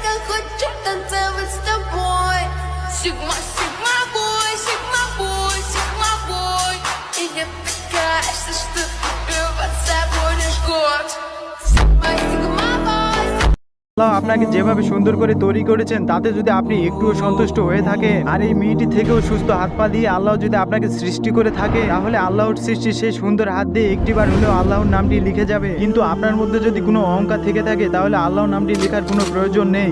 я хочу танцевать с тобой. Sigma, Sigma boy, Sigma boy, Sigma boy. И не прикажешься, что ты убиваться будешь год. Sigma, Sigma boy. আল্লাহ আপনাকে যেভাবে সুন্দর করে তৈরি করেছেন তাতে যদি আপনি একটুও সন্তুষ্ট হয়ে থাকেন আর এই মেয়েটি থেকেও সুস্থ হাত পা দিয়ে আল্লাহ যদি আপনাকে সৃষ্টি করে থাকে তাহলে আল্লাহর সৃষ্টি সেই সুন্দর হাত দিয়ে একটিবার হলেও আল্লাহর নামটি লিখে যাবে। কিন্তু আপনার মধ্যে যদি কোনো অহংকার থেকে থাকে তাহলে আল্লাহর নামটি লেখার কোনো প্রয়োজন নেই।